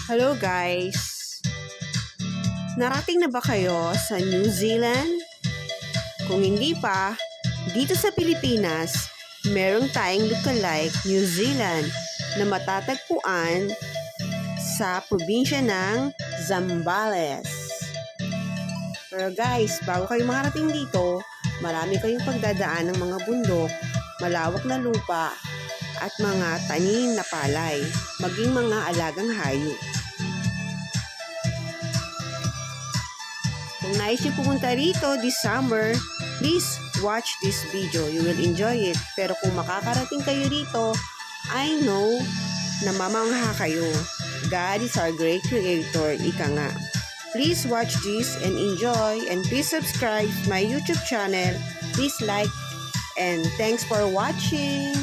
Hello guys! Narating na ba kayo sa New Zealand? Kung hindi pa, dito sa Pilipinas, meron tayong lookalike New Zealand na matatagpuan sa probinsya ng Zambales. Pero guys, bago kayo makarating dito, marami kayong pagdadaan ng mga bundok, malawak na lupa, at mga tanim na palay, maging mga alagang hayop. Kung nais niyo pumunta rito this summer, please watch this video. You will enjoy it. Pero kung makakarating kayo rito, I know na mamangha kayo. God is our great creator, ika nga. Please watch this and enjoy, and please subscribe my YouTube channel. Please like, and thanks for watching.